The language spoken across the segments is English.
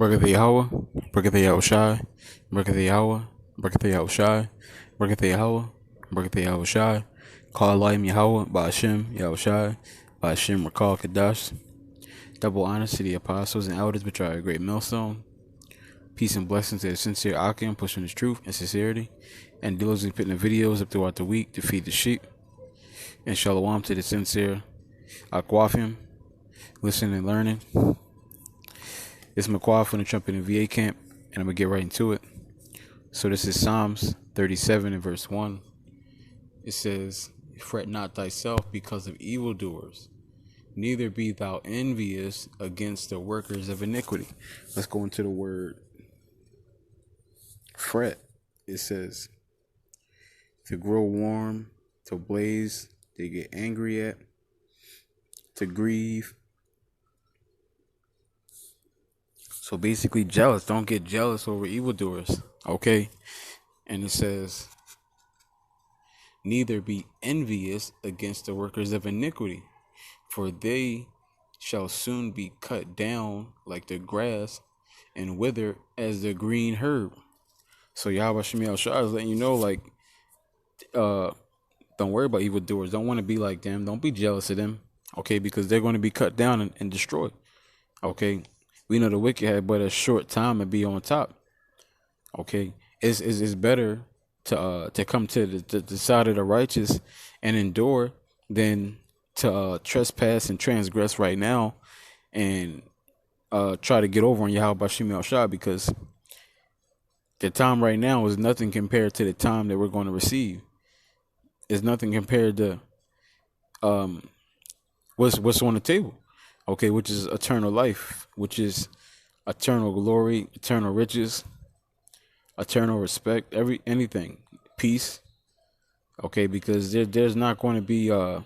Barakatha Yahweh, Barakatha Yahushai, Barakatha Yahweh, Barakatha Yahushai, Barakatha Yahweh, Barakatha Yahushai, Call Laim Yahweh, Ba'ashem, Yahushai, Ba'ashem Rakal Kadash. Double honors to the apostles and elders which are a great millstone. Peace and blessings to the sincere Akim, pushing his truth and sincerity, and diligently putting the videos up throughout the week to feed the sheep. And shalom to the sincere Akwafim, listening and learning. It's McQuad from the Trump and VA camp, and I'm going to get right into it. So this is Psalms 37 and verse 1. It says, Fret not thyself because of evildoers, neither be thou envious against the workers of iniquity. Let's go into the word fret. It says, to grow warm, to blaze, to get angry at, to grieve. So basically jealous. Don't get jealous over evildoers. Okay? And it says, neither be envious against the workers of iniquity, for they shall soon be cut down like the grass and wither as the green herb. So Yahweh Shemiel Shah is letting you know, like, don't worry about evildoers. Don't want to be like them. Don't be jealous of them. Okay? Because they're going to be cut down and destroyed. Okay? We know the wicked had but a short time to be on top. Okay, it's better to come to the side of the righteous and endure than to trespass and transgress right now and try to get over on Yahweh Bashim Al Shah, because the time right now is nothing compared to the time that we're going to receive. It's nothing compared to what's on the table. Okay, which is eternal life, which is eternal glory, eternal riches, eternal respect, anything, peace. Okay, because there's not going to be the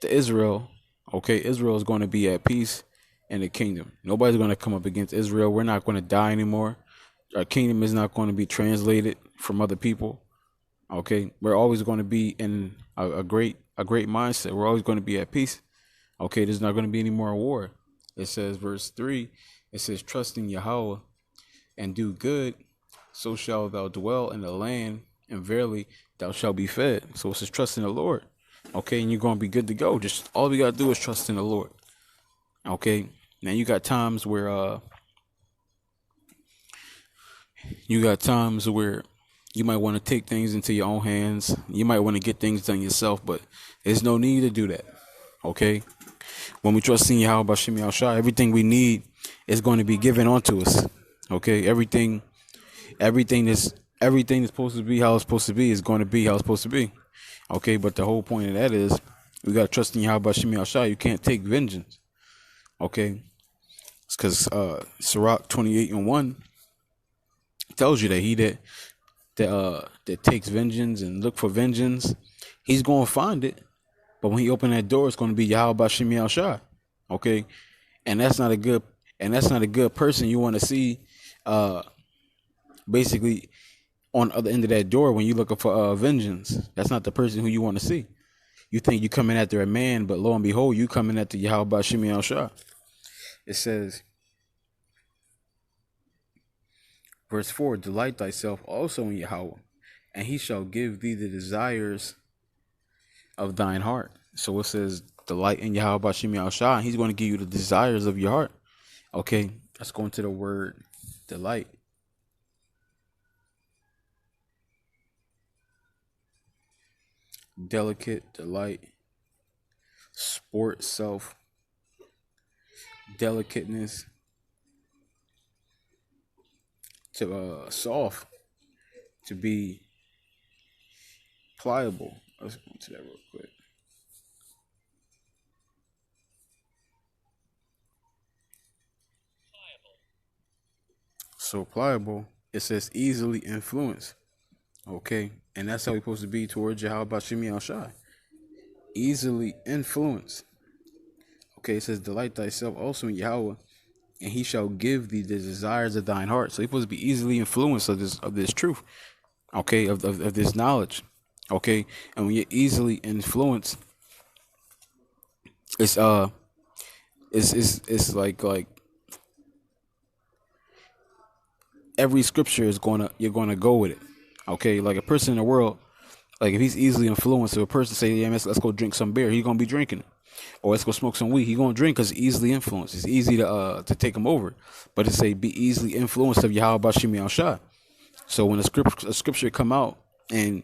Israel. Okay, Israel is going to be at peace in the kingdom. Nobody's going to come up against Israel. We're not going to die anymore. Our kingdom is not going to be translated from other people. Okay, we're always going to be in a great mindset. We're always going to be at peace. Okay, there's not going to be any more war. It says, verse 3, it says, trust in Yahweh and do good, so shalt thou dwell in the land, and verily thou shalt be fed. So it says, trust in the Lord. Okay, and you're going to be good to go. Just all we got to do is trust in the Lord. Okay, now you got times where you might want to take things into your own hands. You might want to get things done yourself, but there's no need to do that. Okay, when we trust in Yahweh Bashim Al Shah, everything we need is going to be given onto us. Okay, everything that's supposed to be how it's supposed to be is going to be how it's supposed to be. Okay, but the whole point of that is we got to trust in Yahweh Bashim Al Shah. You can't take vengeance. Okay, it's because Sirach 28 and 1 tells you that he that takes vengeance and look for vengeance, he's going to find it. But when he open that door, it's going to be Yahweh Bashim Al Shah. Okay, and that's not a good person you want to see. Basically, on the other end of that door, when you're looking for vengeance, that's not the person who you want to see. You think you're coming after a man, but lo and behold, you coming after Yahweh Bashim Al Shah. It says, verse 4, delight thyself also in Yahweh, and he shall give thee the desires of thine heart. So it says, delight in Yahweh Bashim Al Shah, and he's going to give you the desires of your heart. Okay, let's go into the word delight. Delicate, delight, sport, self, delicateness, to soft, to be pliable. Let's go into that real quick. So pliable, it says easily influenced. Okay, and that's how we're supposed to be towards Yahweh Bashim Al Shah. Easily influenced. Okay, it says delight thyself also in Yahweh, and he shall give thee the desires of thine heart. So you're supposed to be easily influenced of this truth. Okay, of this knowledge. Okay, and when you're easily influenced, it's like every scripture is gonna you're gonna go with it. Okay, like a person in the world, like if he's easily influenced, if a person say, "Yeah, let's go drink some beer," he's gonna be drinking it. Or let's go smoke some weed. He's gonna drink because it's easily influenced. It's easy to take him over. But it say be easily influenced of Yahweh Bashim Shah. So when a scripture come out and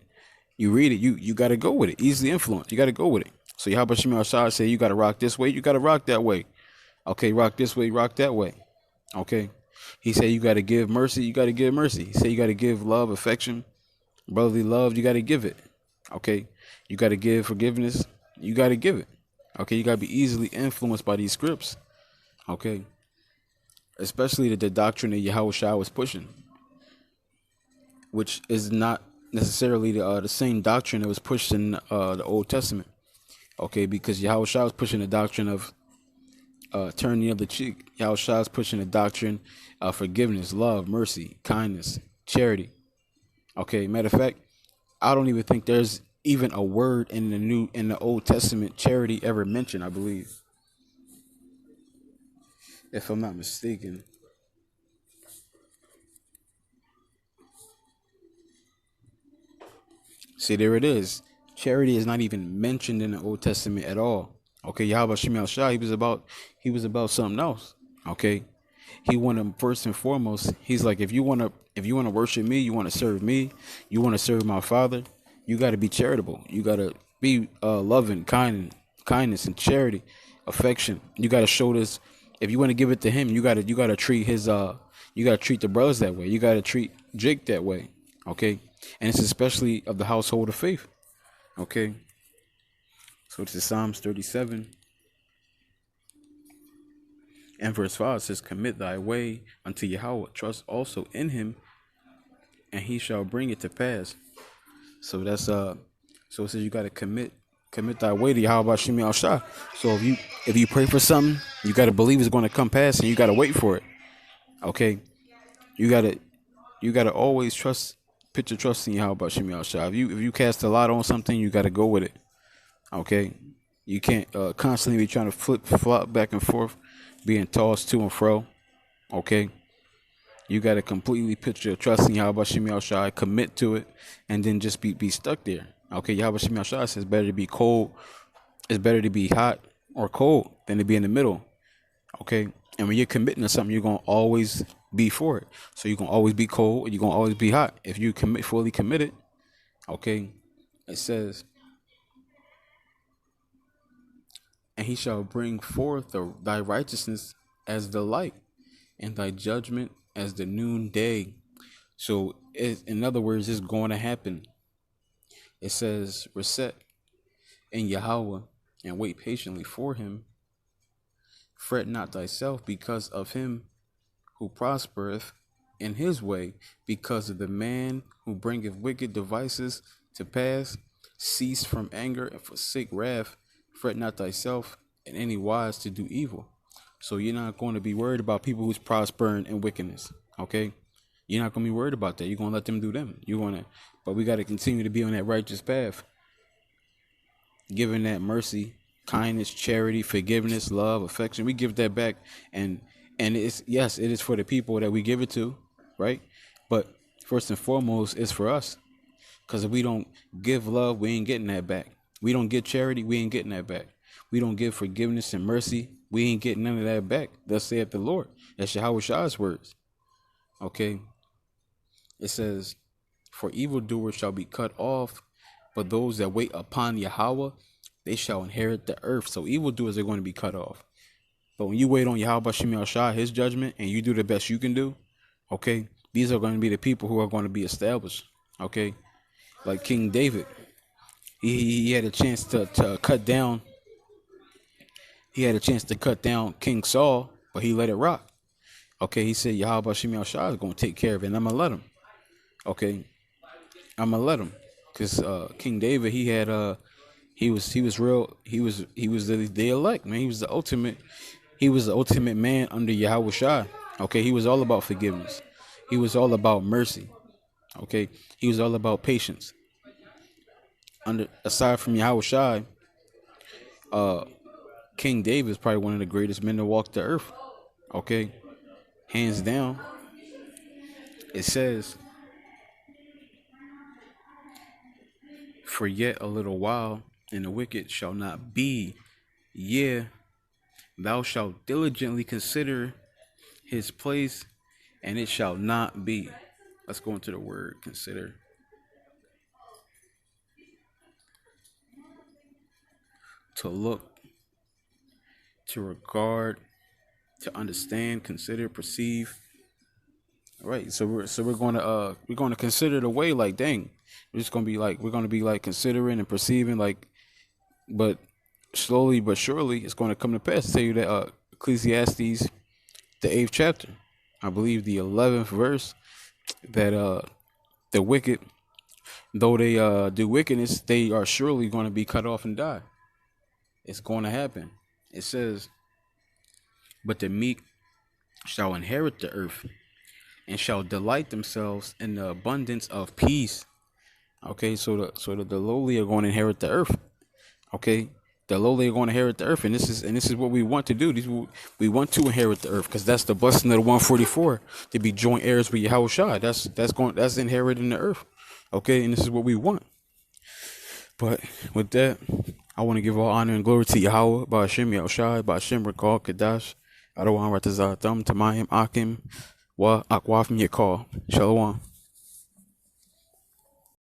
you read it, you gotta go with it. Easily influenced. You gotta go with it. So Yahweh Bashim Shah say you gotta rock this way, you gotta rock that way. Okay, rock this way, rock that way. Okay. He said you gotta give mercy, you gotta give mercy. He said you gotta give love, affection, brotherly love, you gotta give it. Okay. You gotta give forgiveness, you gotta give it. Okay, you gotta be easily influenced by these scripts. Okay. Especially the doctrine that Yahweh Shah was pushing, which is not necessarily the same doctrine that was pushed in the Old Testament. Okay, because Yahweh Shah was pushing the doctrine of turn the other cheek. Yahweh Shah is pushing the doctrine of forgiveness, love, mercy, kindness, charity. Okay, matter of fact, I don't even think there's even a word in the Old Testament charity ever mentioned, I believe, if I'm not mistaken. See, there it is. Charity is not even mentioned in the Old Testament at all. Okay, Yahweh Shemel Shah, he was about something else. Okay. He wanted first and foremost, he's like, if you wanna worship me, you wanna serve me, you wanna serve my father, you gotta be charitable. You gotta be loving, kindness and charity, affection. You gotta show this. If you want to give it to him, you gotta treat you gotta treat the brothers that way. You gotta treat Jake that way. Okay. And it's especially of the household of faith. Okay. So this is Psalms 37 and verse 5 says, "Commit thy way unto Yahweh, trust also in him, and he shall bring it to pass." So that's so it says you gotta commit thy way to Yahweh Shemi Al Shah. So if you pray for something, you gotta believe it's gonna come past and you gotta wait for it. Okay. You gotta always put your trust in Yahweh Shemi Al Shah. If you cast a lot on something, you gotta go with it. Okay. You can't constantly be trying to flop back and forth, being tossed to and fro. Okay. You got to completely put your trust in Yahweh Shemi Al Shai, commit to it, and then just be stuck there. Okay, Yahweh Shemi Al Shai says better to be cold, it's better to be hot or cold than to be in the middle. Okay, and when you're committing to something, you're gonna always be for it. So you're gonna always be cold, and you're gonna always be hot. If you fully committed, okay, it says, and he shall bring forth thy righteousness as the light, and thy judgment as the noonday. So, in other words, it's going to happen. It says, "Reset in Yahweh and wait patiently for him. Fret not thyself because of him who prospereth in his way, because of the man who bringeth wicked devices to pass. Cease from anger and forsake wrath. Fret not thyself in any wise to do evil." So you're not going to be worried about people who's prospering in wickedness. Okay. You're not going to be worried about that. You're going to let them do them. But we got to continue to be on that righteous path, giving that mercy, kindness, charity, forgiveness, love, affection. We give that back, and it's, yes, it is for the people that we give it to, right? But first and foremost, it's for us, because if we don't give love, we ain't getting that back. We don't give charity, we ain't getting that back. We don't give forgiveness and mercy, we ain't getting none of that back. Thus saith the Lord. That's Yahweh Shah's words. Okay. It says, "For evildoers shall be cut off, but those that wait upon Yahweh, they shall inherit the earth." So evildoers are going to be cut off. But when you wait on Yahweh Shemi Al Shah, his judgment, and you do the best you can do, okay, these are going to be the people who are going to be established. Okay. Like King David. He had a chance to cut down. He had a chance to cut down King Saul, but he let it rock. Okay, he said Yahweh Shemi Al Shah is going to take care of it, and I'm gonna let him. Okay, I'm gonna let him, cause King David, he was real. He was the elect, man. He was the ultimate man under Yahweh Shai. Okay, he was all about forgiveness. He was all about mercy. Okay, he was all about patience. Aside from Yahweh Shai, King David is probably one of the greatest men to walk the earth. Okay, hands down. It says, "For yet a little while, and the wicked shall not be. Yea, thou shalt diligently consider his place, and it shall not be." Let's go into the word consider. To look, to regard, to understand, consider, perceive. All right. So we're gonna consider the way, like, dang. We're gonna be like considering and perceiving, like, but slowly but surely it's gonna come to pass. I tell you that Ecclesiastes, the 8th chapter, I believe the 11th verse, that the wicked, though they do wickedness, they are surely going to be cut off and die. It's going to happen. It says, "But the meek shall inherit the earth, and shall delight themselves in the abundance of peace." Okay, so the lowly are going to inherit the earth. Okay, the lowly are going to inherit the earth, and this is what we want to do. We want to inherit the earth, because that's the blessing of the 144, to be joint heirs with Yahweh Shai. That's inheriting the earth. Okay, and this is what we want. But with that, I want to give all honor and glory to Yahweh, Ba'ashem Yahushai, Ba'ashem Rekal Kadash, Adawan Ratazah Thum, Tamayim Akim, Wa Akwafim Yakal. Shalom.